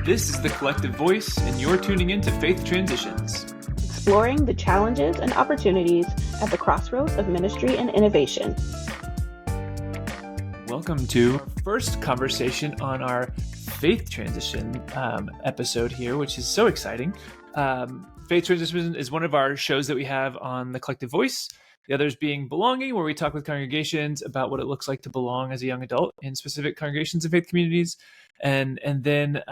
This is the Collective Voice, and you're tuning in to Faith Transitions, exploring the challenges and opportunities at the crossroads of ministry and innovation. Welcome to our first conversation on our Faith Transition episode here, which is so exciting. Faith Transition is one of our shows that we have on the Collective Voice. The others being Belonging, where we talk with congregations about what it looks like to belong as a young adult in specific congregations and faith communities. And then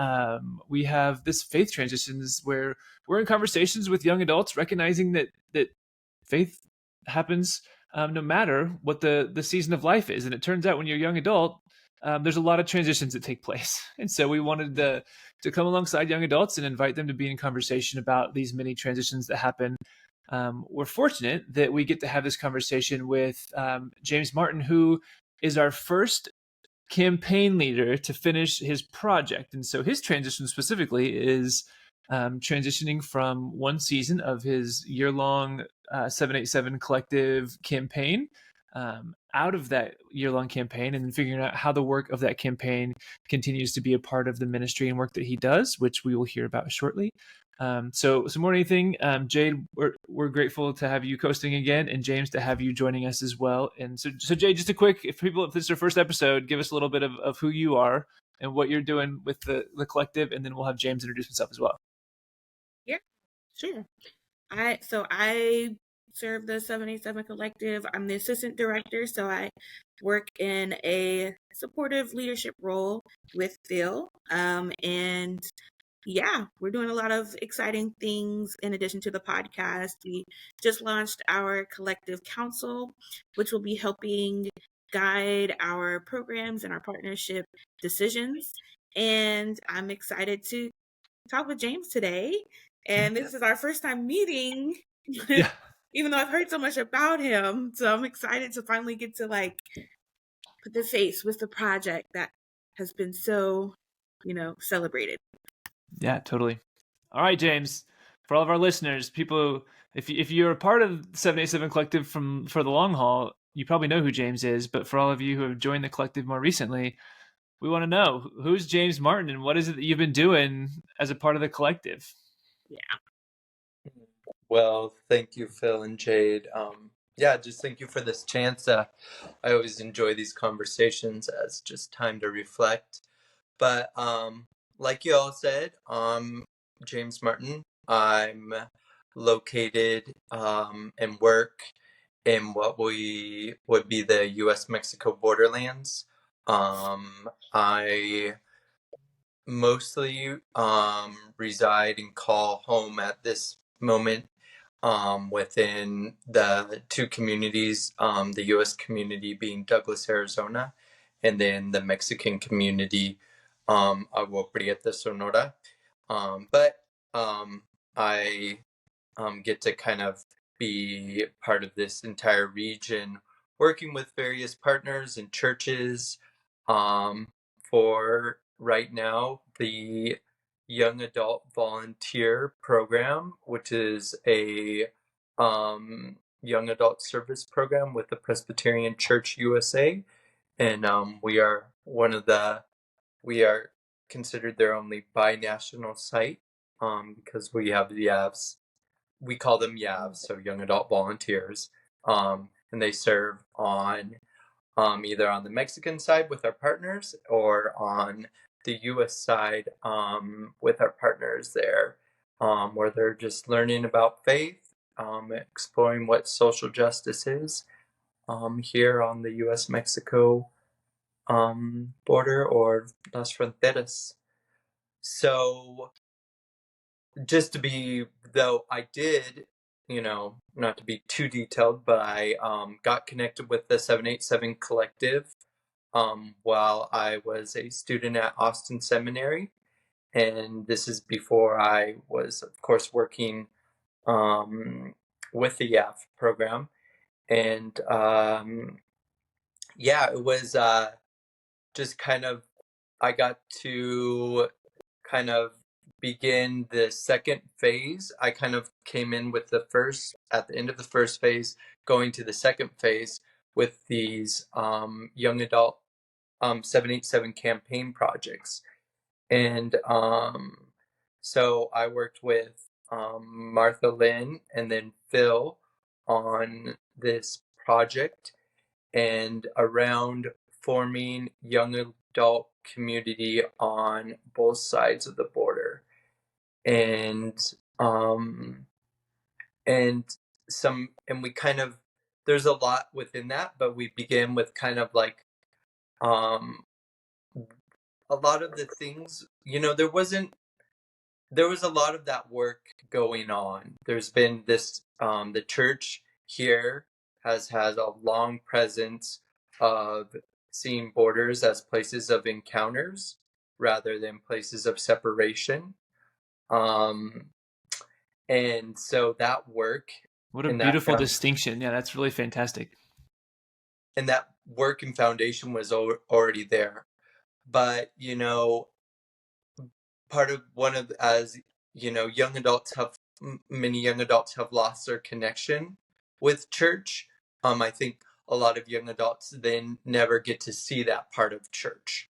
we have this Faith Transitions, where we're in conversations with young adults, recognizing that faith happens no matter what the season of life is. And it turns out when you're a young adult, there's a lot of transitions that take place. And so we wanted to come alongside young adults and invite them to be in conversation about these many transitions that happen. We're fortunate that we get to have this conversation with James Martin, who is our first campaign leader to finish his project. And so his transition specifically is transitioning from one season of his year-long 787 collective campaign out of that year-long campaign, and then figuring out how the work of that campaign continues to be a part of the ministry and work that he does, which we will hear about shortly. So more than anything, Jade, we're grateful to have you coasting again, and James to have you joining us as well. And so Jade, just a quick, if this is your first episode, give us a little bit of who you are and what you're doing with the collective, and then we'll have James introduce himself as well. Yeah, sure. I serve the 787 Collective. I'm the assistant director, so I work in a supportive leadership role with Phil. And yeah, we're doing a lot of exciting things in addition to the podcast. We just launched our collective council, which will be helping guide our programs and our partnership decisions. And I'm excited to talk with James today. And this is our first time meeting, Yeah. even though I've heard so much about him. So I'm excited to finally get to put the face with the project that has been so, celebrated. Yeah, totally. All right, James, for all of our listeners, people, if you're a part of the 787 Collective for the long haul, you probably know who James is. But for all of you who have joined the collective more recently, we want to know, who's James Martin and what is it that you've been doing as a part of the collective? Yeah. Well, thank you, Phil and Jade. Just thank you for this chance. I always enjoy these conversations as just time to reflect. But like you all said, James Martin. I'm located and work in what we would be the U.S.-Mexico borderlands. I mostly reside and call home at this moment within the two communities, the U.S. community being Douglas, Arizona, and then the Mexican community, Agua Prieta, Sonora. But I get to kind of be part of this entire region, working with various partners and churches for right now the Young Adult Volunteer Program, which is a young adult service program with the Presbyterian Church USA. And we are considered their only binational site because we have the YAVs. We call them YAVs, so Young Adult Volunteers. And they serve on either on the Mexican side with our partners or on the U.S. side with our partners there, where they're just learning about faith, exploring what social justice is here on the U.S.-Mexico border, or Las Fronteras. So just to be, though I did, not to be too detailed, but I got connected with the 787 Collective while I was a student at Austin Seminary. And this is before I was, of course, working with the YAF program. And it was just kind of, I got to kind of begin the second phase. I kind of came in with at the end of the first phase, going to the second phase with these young adult 787 campaign projects. And so I worked with Martha Lynn and then Phil on this project and around forming young adult community on both sides of the border. And and we kind of, there's a lot within that, but we begin with kind of like um a lot of the things, there was a lot of that work going on. There's been this the church here has had a long presence of seeing borders as places of encounters rather than places of separation. Um, and so that work What a and that beautiful distinction. Yeah, that's really fantastic. and that work and foundation was already there. But part of one of, as young adults have, many young adults have lost their connection with church. I think a lot of young adults then never get to see that part of church.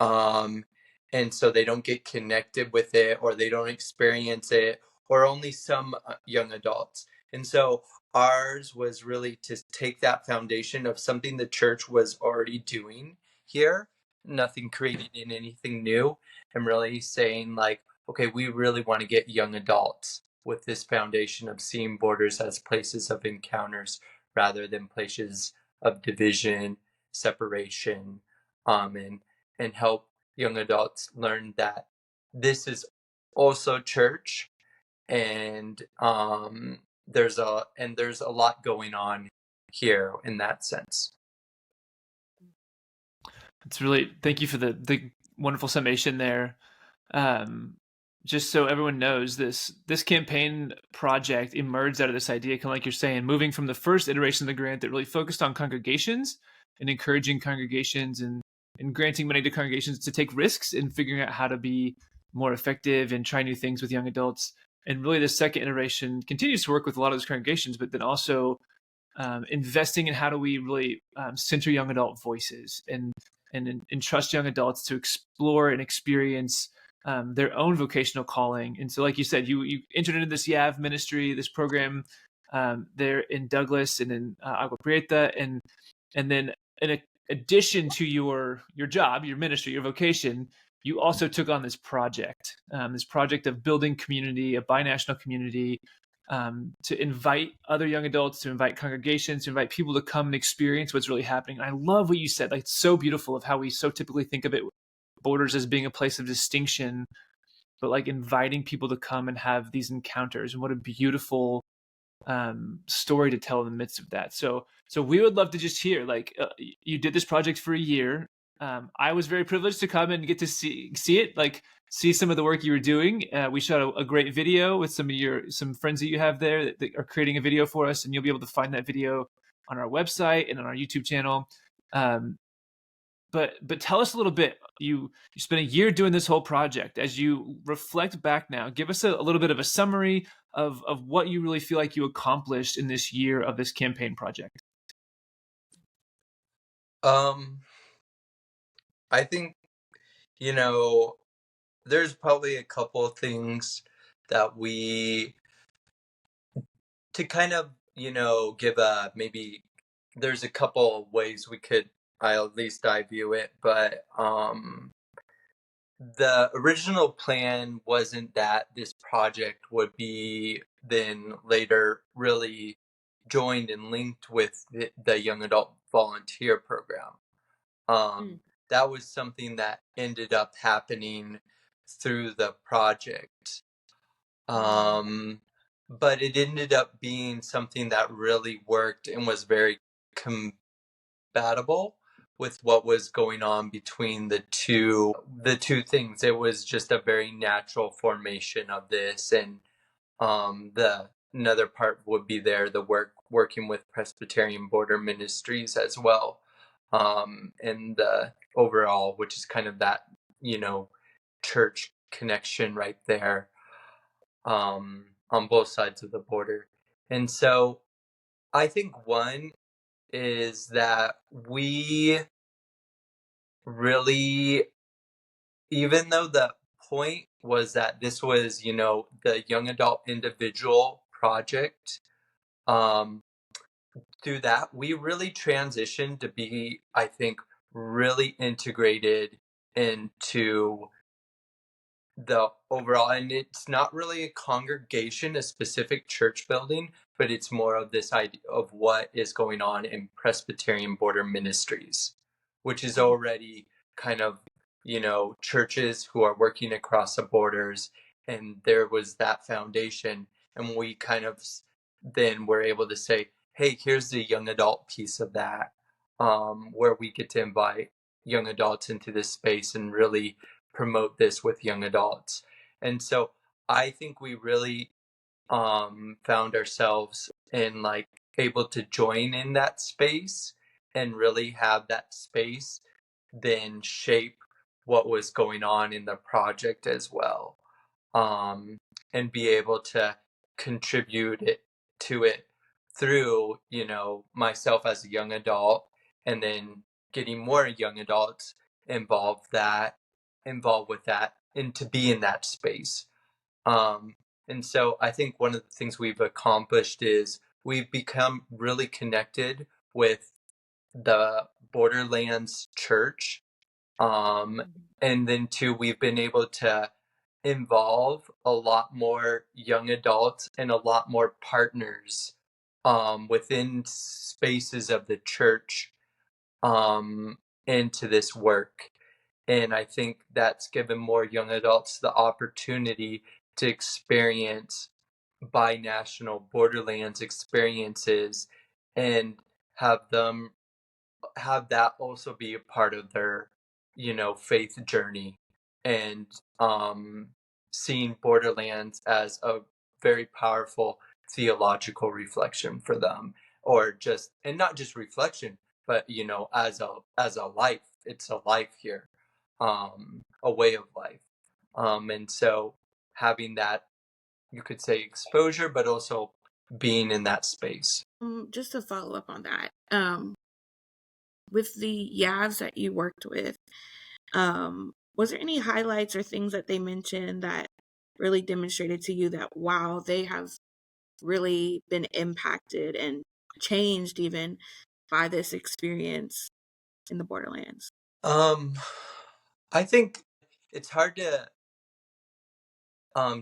Um, and so they don't get connected with it, or they don't experience it, or only some young adults. And so ours was really to take that foundation of something the church was already doing here, nothing created in anything new, and really saying like, okay, we really want to get young adults with this foundation of seeing borders as places of encounters rather than places of division, separation, and help young adults learn that this is also church, and there's a lot going on here in that sense. It's really, thank you for the wonderful summation there. Just so everyone knows, this campaign project emerged out of this idea, kind of like you're saying, moving from the first iteration of the grant that really focused on congregations and encouraging congregations and granting money to congregations to take risks in figuring out how to be more effective and try new things with young adults. And really, the second iteration continues to work with a lot of those congregations, but then also investing in how do we really center young adult voices and trust young adults to explore and experience their own vocational calling. And so, like you said, you entered into this YAV ministry, this program there in Douglas and in Agua Prieta, and then in addition to your job, your ministry, your vocation, you also took on this project of building community, a binational community, to invite other young adults, to invite congregations, to invite people to come and experience what's really happening. And I love what you said. Like, it's so beautiful of how we so typically think of it, borders as being a place of distinction, but like inviting people to come and have these encounters. And what a beautiful story to tell in the midst of that. So we would love to just hear, like, you did this project for a year. I was very privileged to come and get to see it, like see some of the work you were doing. We shot a great video with some friends that you have there that are creating a video for us, and you'll be able to find that video on our website and on our YouTube channel. But tell us a little bit. You spent a year doing this whole project. As you reflect back now, give us a little bit of a summary of what you really feel like you accomplished in this year of this campaign project. I think, there's probably a couple of things that we, to kind of, give a, maybe there's a couple of ways at least I view it, but the original plan wasn't that this project would be then later really joined and linked with the young adult volunteer program. That was something that ended up happening through the project. But it ended up being something that really worked and was very compatible with what was going on between the two things. It was just a very natural formation of this, and the another part would be the working with Presbyterian Border Ministries as well, and the overall, which is kind of that church connection right there, on both sides of the border. And so I think one is that we really even though the point was that this was, you know, the young adult individual project, through that, we really transitioned to be, I think, really integrated into the overall, and it's not really a congregation, a specific church building, but it's more of this idea of what is going on in Presbyterian Border Ministries, which is already kind of, you know, churches who are working across the borders, and there was that foundation, and we kind of then were able to say, hey, here's the young adult piece of that, where we get to invite young adults into this space and really promote this with young adults. And so I think we really found ourselves in like able to join in that space and really have that space then shape what was going on in the project as well, and be able to contribute it to it through, you know, myself as a young adult, and then getting more young adults involved with that and to be in that space. And so I think one of the things we've accomplished is we've become really connected with the Borderlands church. And then too, we've been able to involve a lot more young adults and a lot more partners within spaces of the church into this work. And I think that's given more young adults the opportunity to experience binational Borderlands experiences and have them have that also be a part of their, you know, faith journey, and seeing Borderlands as a very powerful theological reflection for them, or just, and not just reflection, but, you know, as a life. It's a life here, a way of life, and so having that, you could say, exposure, but also being in that space. Just to follow up on that, with the Yavs that you worked with, was there any highlights or things that they mentioned that really demonstrated to you that, wow, they have really been impacted and changed even by this experience in the Borderlands? I think it's hard to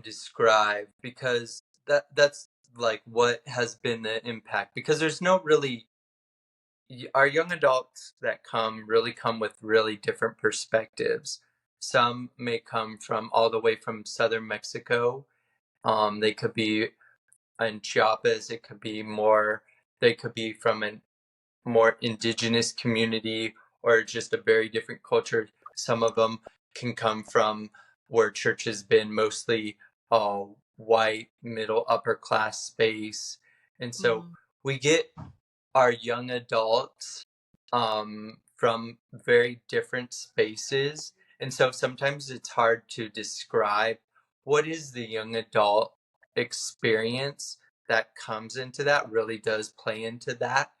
describe, because that's like what has been the impact, because there's no really, our young adults that really come with really different perspectives. Some may come from all the way from southern Mexico. They could be in Chiapas. It could be more, they could be from a more indigenous community, or just a very different culture. Some of them can come from where church has been mostly white, middle, upper class space. And so we get our young adults from very different spaces. And so sometimes it's hard to describe what is the young adult experience that comes into that, really does play into that.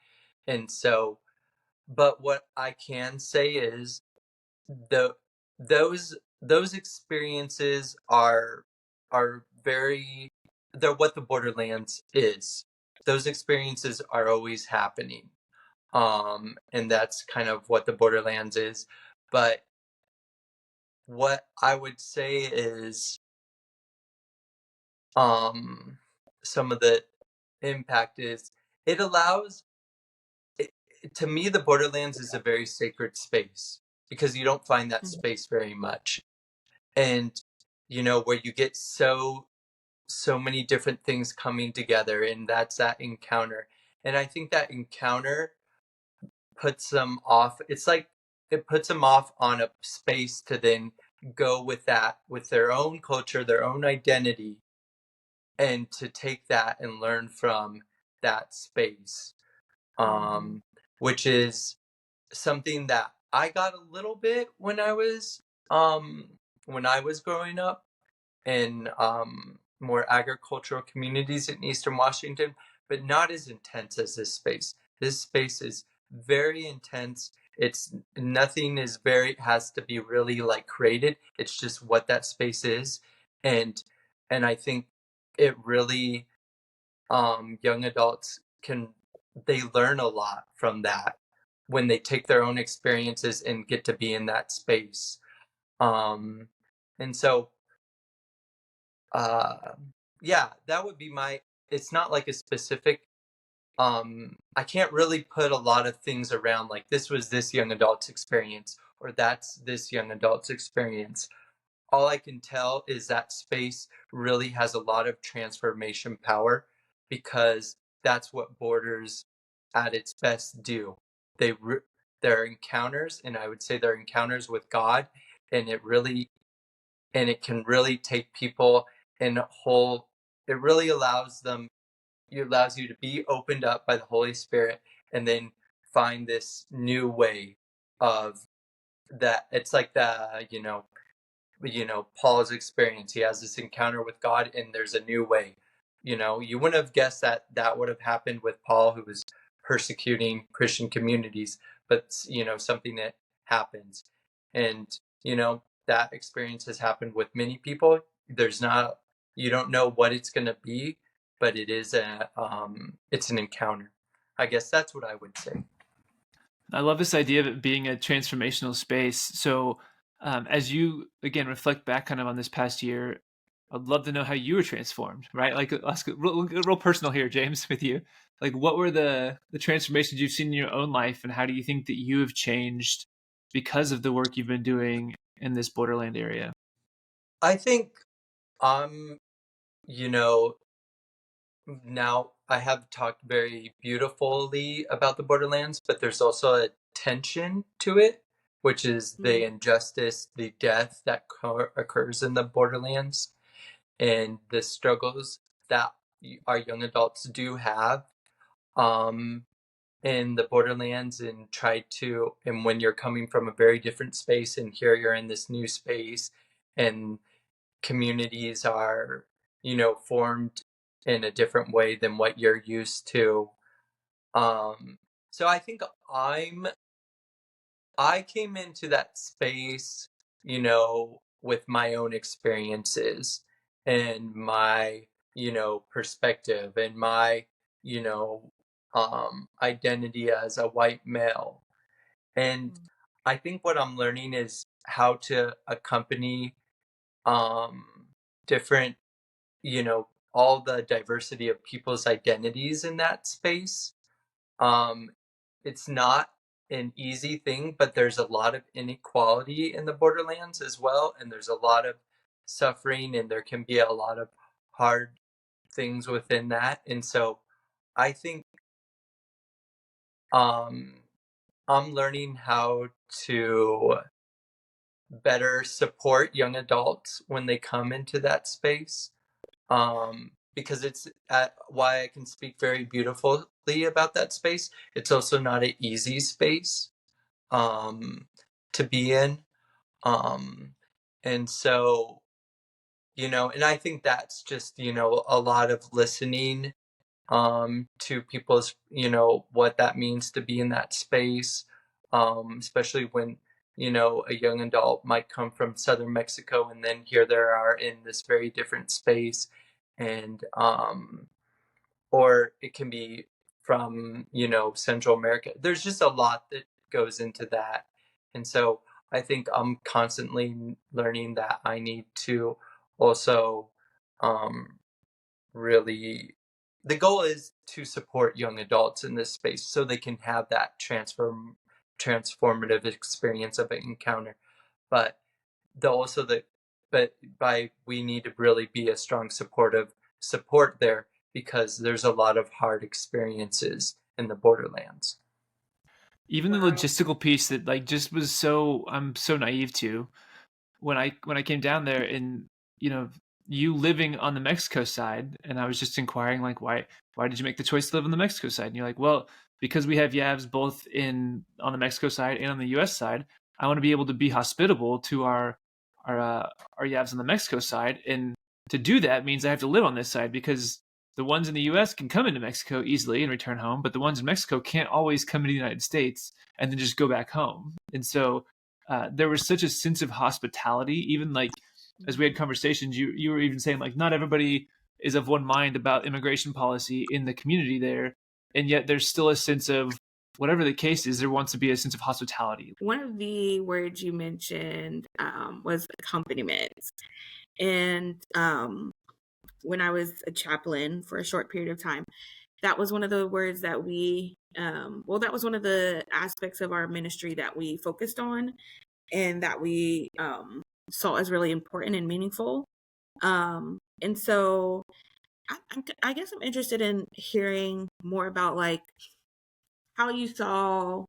And so, but what I can say is the those experiences are very, they're what the Borderlands is. Those experiences are always happening. And that's kind of what the Borderlands is. But what I would say is some of the impact is it allows it, to me, the Borderlands is a very sacred space, because you don't find that space very much. And, you know, where you get so many different things coming together, and that's that encounter. And I think that encounter puts them off. It's like it puts them off on a space to then go with that, with their own culture, their own identity, and to take that and learn from that space, which is something that I got a little bit when I was growing up in more agricultural communities in Eastern Washington, but not as intense as this space. This space is very intense, It's nothing is very has to be really like created. It's just what that space is, and I think it really young adults they learn a lot from that when they take their own experiences and get to be in that space. And so uh yeah, that would be my, it's not like a specific, I can't really put a lot of things around like this was this young adult's experience or that's this young adult's experience. All I can tell is that space really has a lot of transformation power because that's what borders at its best do. They their encounters, and I would say their encounters with God, and it can really take people in a whole. It really allows you to be opened up by the Holy Spirit, and then find this new way of that. It's like the Paul's experience. He has this encounter with God, and there's a new way. You wouldn't have guessed that that would have happened with Paul, who was persecuting Christian communities, but something that happens, and that experience has happened with many people. There's not, you don't know what it's going to be, but it's an encounter. I guess that's what I would say. I love this idea of it being a transformational space. So, as you again reflect back kind of on this past year, I'd love to know how you were transformed, right? Like, let's get real personal here, James, with you. Like, what were the transformations you've seen in your own life, and how do you think that you have changed because of the work you've been doing in this borderland area? I think, um, you know, now I have talked very beautifully about the Borderlands, but there's also a tension to it, which is the injustice, the death that occurs in the Borderlands, and the struggles that our young adults do have um, in the Borderlands, and when you're coming from a very different space, and here you're in this new space, and communities are, formed in a different way than what you're used to. So I think I came into that space, with my own experiences and my, perspective and my, identity as a white male. And I think what I'm learning is how to accompany um different, all the diversity of people's identities in that space. um it's not an easy thing, but there's a lot of inequality in the Borderlands as well, and there's a lot of suffering, and there can be a lot of hard things within that. And so I think um I'm learning how to better support young adults when they come into that space, because it's why I can speak very beautifully about that space. It's also not an easy space um, to be in. Um, and so, and I think that's just, a lot of listening to people's, what that means to be in that space, especially when, a young adult might come from southern Mexico, and then here they are in this very different space. And or it can be from, Central America. There's just a lot that goes into that. And so I think I'm constantly learning that I need to also um, really, the goal is to support young adults in this space so they can have that transformative experience of an encounter. But also but by we need to really be a strong supportive support there, because there's a lot of hard experiences in the Borderlands. Even the logistical piece that like just was so I'm so naive to when I came down there, and you living on the Mexico side, and I was just inquiring like why did you make the choice to live on the Mexico side? And you're like, well, because we have Yavs both on the Mexico side and on the US side. I want to be able to be hospitable to our Yavs on the Mexico side, and to do that means I have to live on this side because the ones in the US can come into Mexico easily and return home, but the ones in Mexico can't always come into the United States and then just go back home. And so there was such a sense of hospitality, even like as we had conversations, you were even saying like not everybody is of one mind about immigration policy in the community there, and yet there's still a sense of whatever the case is, there wants to be a sense of hospitality. One of the words you mentioned was accompaniment. And when I was a chaplain for a short period of time, that was one of the words that that was one of the aspects of our ministry that we focused on and that we saw as really important and meaningful. And so I guess I'm interested in hearing more about like how you saw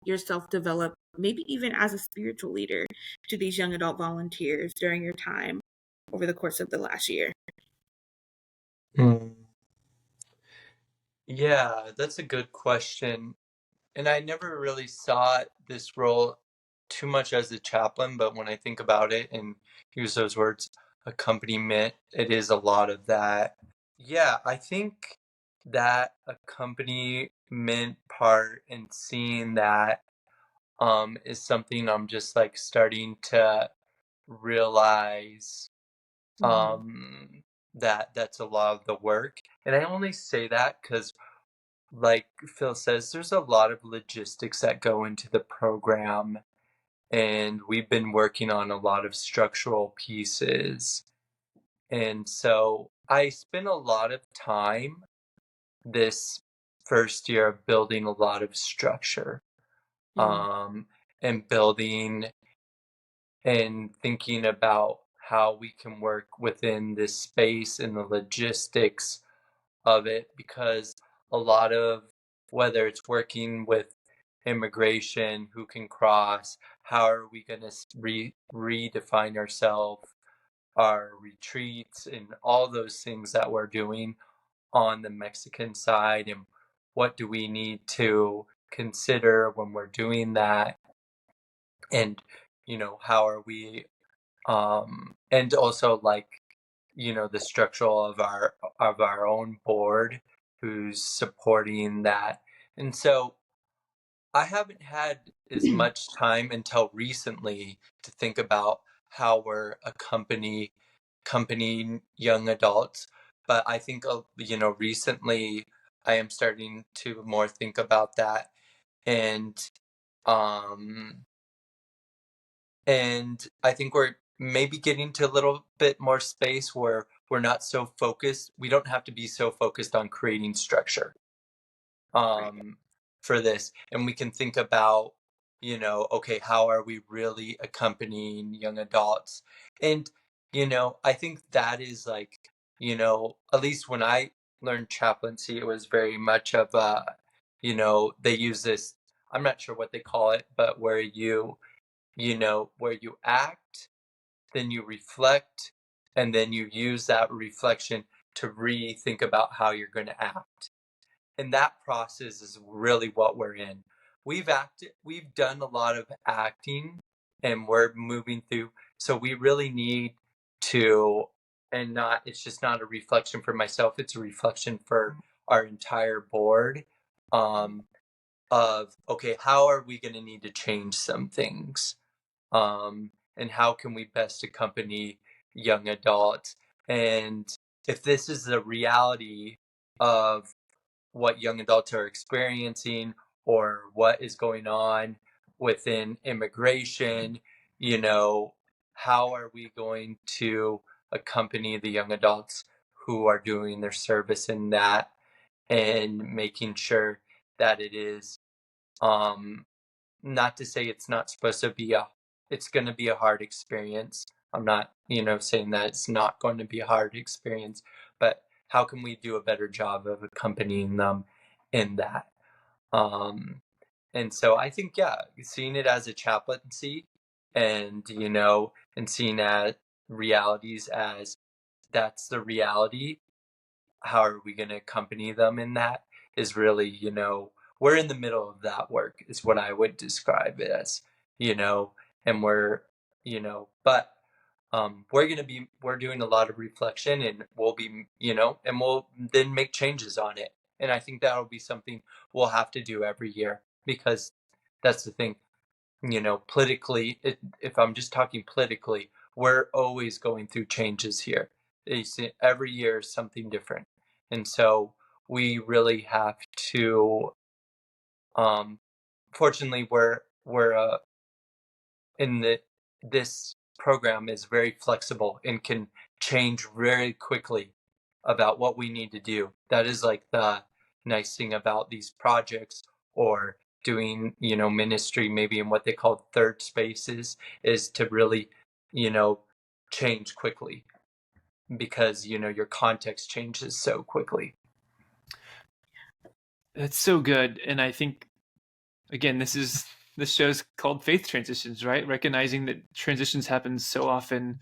yourself develop, maybe even as a spiritual leader to these young adult volunteers during your time over the course of the last year. Yeah, that's a good question. And I never really saw this role too much as a chaplain, but when I think about it and use those words, accompaniment, it is a lot of that. Yeah, I think that accompaniment part and seeing that is something I'm just like starting to realize that that's a lot of the work. And I only say that because like Phil says, there's a lot of logistics that go into the program, and we've been working on a lot of structural pieces. And so I spent a lot of time this first year of building a lot of structure, and building and thinking about how we can work within this space and the logistics of it, because a lot of whether it's working with immigration, who can cross, how are we going to redefine ourselves, our retreats, and all those things that we're doing on the Mexican side, and what do we need to consider when we're doing that, and how are we and also like the structural of our own board who's supporting that. And so I haven't had as much time until recently to think about how we're accompanying young adults, but I think recently I am starting to more think about that. And um and I think we're maybe getting to a little bit more space where we're not so focused. We don't have to be so focused on creating structure for this. And we can think about, okay, how are we really accompanying young adults? And, I think that is like, at least when I learned chaplaincy, it was very much of they use this, I'm not sure what they call it, but where you act, then you reflect, and then you use that reflection to rethink about how you're going to act. And that process is really what we're in. We've done a lot of acting, and we're moving through. So we really need to, and not, it's just not a reflection for myself, it's a reflection for our entire board, of, okay, how are we going to need to change some things? And how can we best accompany young adults? And if this is the reality of what young adults are experiencing or what is going on within immigration, how are we going to accompany the young adults who are doing their service in that, and making sure that it is not to say it's not supposed to be it's going to be a hard experience. I'm not, saying that it's not going to be a hard experience, but how can we do a better job of accompanying them in that? And so I think, yeah, seeing it as a chaplaincy, and, and seeing at realities as that's the reality, how are we going to accompany them in that, is really, we're in the middle of that work is what I would describe it as, and we're, but we're doing a lot of reflection, and we'll be, and we'll then make changes on it. And I think that'll be something we'll have to do every year, because that's the thing, politically, if I'm just talking politically, we're always going through changes here. Every year is something different. And so we really have to, fortunately, we're in this program is very flexible and can change very quickly about what we need to do. That is like the nice thing about these projects, or doing, ministry maybe in what they call third spaces, is to really, change quickly, because, your context changes so quickly. That's so good. And I think, again, this show's called Faith Transitions, right? Recognizing that transitions happen so often,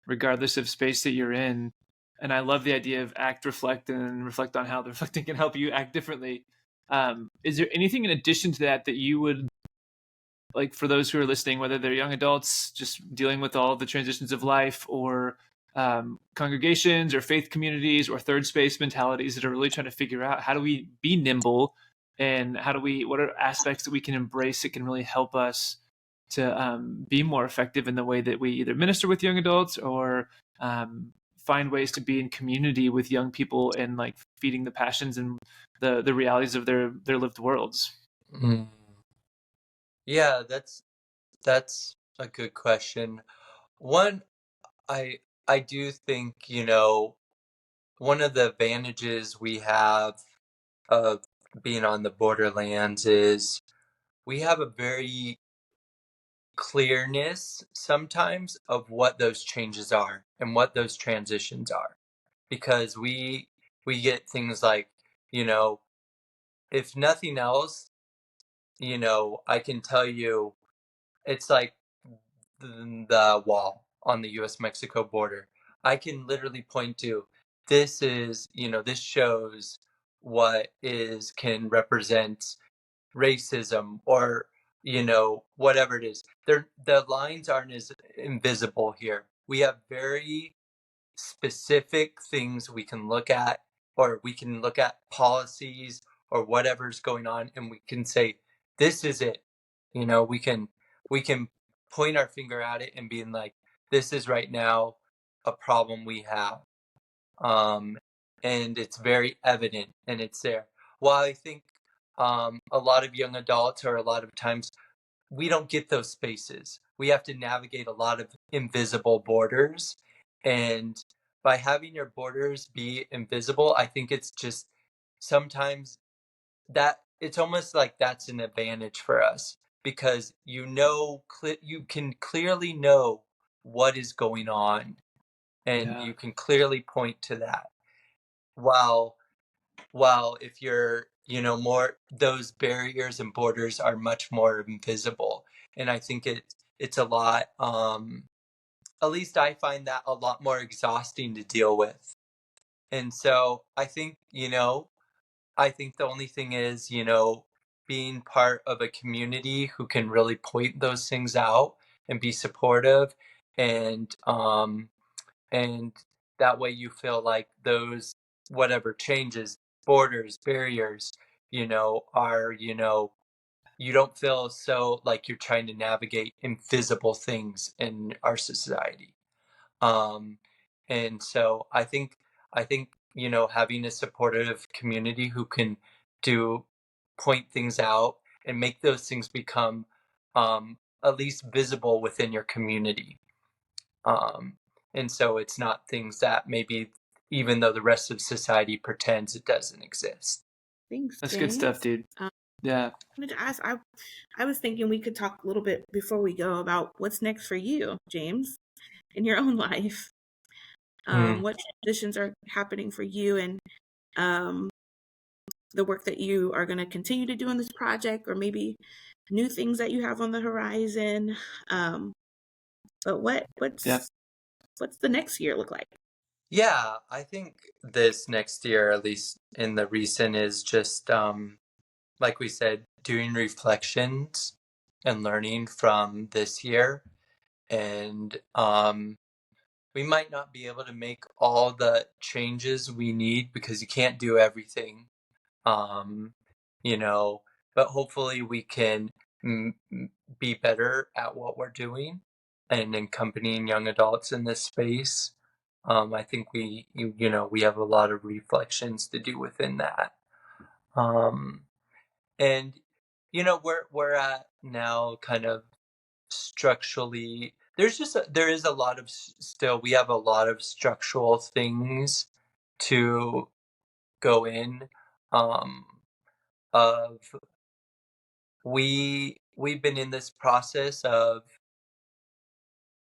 regardless of space that you're in. And I love the idea of act, reflect, and reflect on how the reflecting can help you act differently. Is there anything in addition to that you would like, for those who are listening, whether they're young adults just dealing with all the transitions of life, or congregations or faith communities or third space mentalities that are really trying to figure out how do we be nimble, and what are aspects that we can embrace that can really help us to be more effective in the way that we either minister with young adults, or find ways to be in community with young people, and like feeding the passions and the realities of their lived worlds? Mm. Yeah, that's a good question. One, I do think, one of the advantages we have of being on the Borderlands is we have a very clearness sometimes of what those changes are and what those transitions are, because we get things like, if nothing else, I can tell you, it's like the wall on the US-Mexico border. I can literally point to, this shows what can represent racism, or, whatever it is. The lines aren't as invisible here. We have very specific things we can look at, or we can look at policies or whatever's going on, and we can say, this is it. We can point our finger at it and being like, this is right now a problem we have. And it's very evident, and it's there. While I think a lot of young adults, or a lot of times, we don't get those spaces. We have to navigate a lot of invisible borders. And by having your borders be invisible, I think it's just sometimes that it's almost like that's an advantage for us, because you can clearly know what is going on, and Yeah. you can clearly point to that. While if you're, more, those barriers and borders are much more invisible. And I think it's a lot, at least I find that a lot more exhausting to deal with. And so I think the only thing is, being part of a community who can really point those things out and be supportive, and that way you feel like those, whatever changes, borders, barriers, are, you don't feel so like you're trying to navigate invisible things in our society. Um, and so I think, having a supportive community who can point things out and make those things become, at least visible within your community. Um, and so it's not things that maybe, even though the rest of society pretends it doesn't exist. Thanks, That's James. good stuff, dude. Yeah. I wanted to ask, I was thinking we could talk a little bit before we go about what's next for you, James, in your own life. What transitions are happening for you, and the work that you are going to continue to do in this project, or maybe new things that you have on the horizon. But what's Yeah. the next year look like? Yeah, I think this next year, at least in the recent, is just, like we said, doing reflections and learning from this year, and we might not be able to make all the changes we need because you can't do everything, you know, but hopefully we can be better at what we're doing and accompanying young adults in this space. I think we have a lot of reflections to do within that. And we're at now kind of structurally, there is a lot of we have a lot of structural things to go in, of we've been in this process of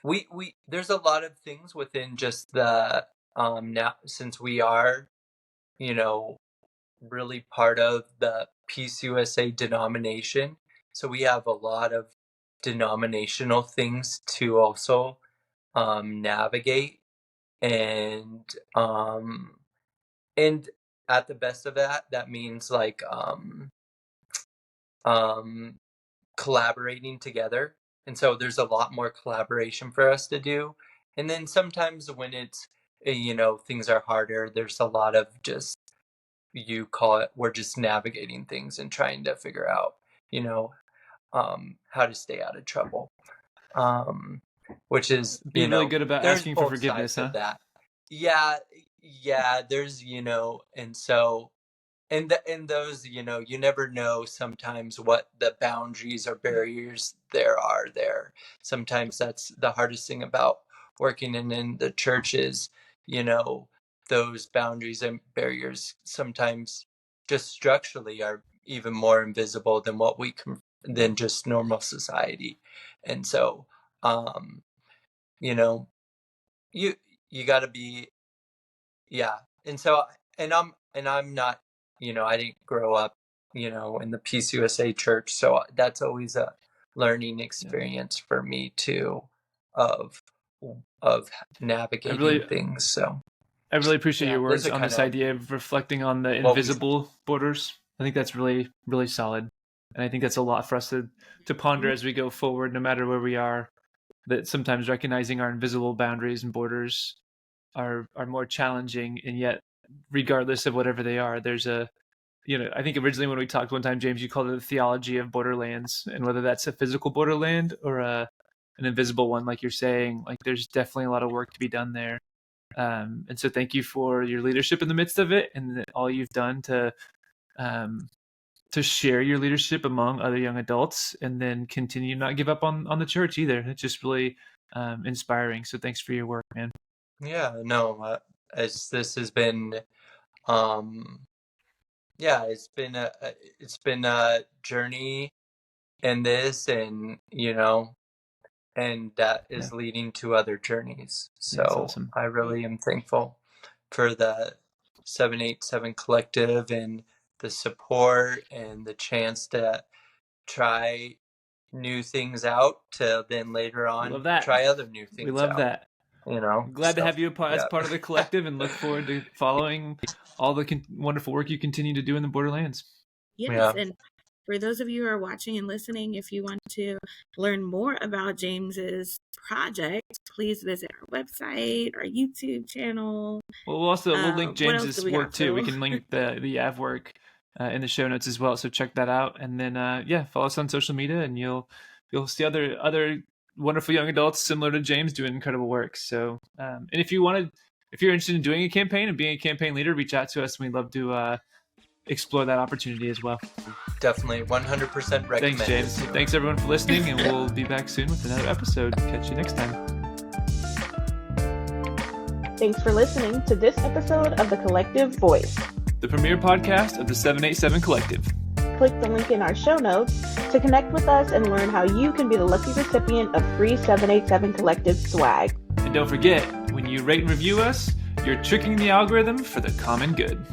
we there's a lot of things within just the now, since we are really part of the PCUSA denomination, so we have a lot of denominational things to also navigate, and at the best of that means like collaborating together, and so there's a lot more collaboration for us to do. And then sometimes when it's things are harder, there's a lot of just, you call it, we're just navigating things and trying to figure out how to stay out of trouble, which is being really good about asking for forgiveness, huh? That. Yeah, there's and so and those you never know sometimes what the boundaries or barriers there are there. Sometimes that's the hardest thing about working in the church is those boundaries and barriers sometimes just structurally are even more invisible than what we can, than just normal society. And so you got to be, and so I'm not, I didn't grow up in the PCUSA church, so that's always a learning experience for me too, of navigating things. So I really appreciate your words on this idea of reflecting on the invisible borders. I think that's really, really solid. And I think that's a lot for us to ponder as we go forward, no matter where we are, that sometimes recognizing our invisible boundaries and borders are more challenging. And yet, regardless of whatever they are, there's I think originally when we talked one time, James, you called it the theology of borderlands, and whether that's a physical borderland or an invisible one, like you're saying, like there's definitely a lot of work to be done there. And so thank you for your leadership in the midst of it, and all you've done to share your leadership among other young adults, and then continue to not give up on the church either. It's just really inspiring. So thanks for your work, man. Yeah, no, this has been, it's been a journey in this, and and that is leading to other journeys. So awesome. I really am thankful for the 787 Collective and the support and the chance to try new things out, to then later on try other new things. We love that. I'm glad to have you as part of the collective, and look forward to following all the wonderful work you continue to do in the Borderlands. Yes, and for those of you who are watching and listening, if you want to learn more about James's project, please visit our website, our YouTube channel. Well, we'll link James's work too. We can link the YAV work in the show notes as well. So check that out, and then follow us on social media, and you'll see other wonderful young adults similar to James doing incredible work. So, and if you're interested in doing a campaign and being a campaign leader, reach out to us, and we'd love to explore that opportunity as well. Definitely 100% recommend. Thanks, James. Thanks everyone for listening, and we'll be back soon with another episode. Catch you next time. Thanks for listening to this episode of the Collective Voice, the premier podcast of the 787 Collective. Click the link in our show notes to connect with us and learn how you can be the lucky recipient of free 787 Collective swag. And don't forget, when you rate and review us, you're tricking the algorithm for the common good.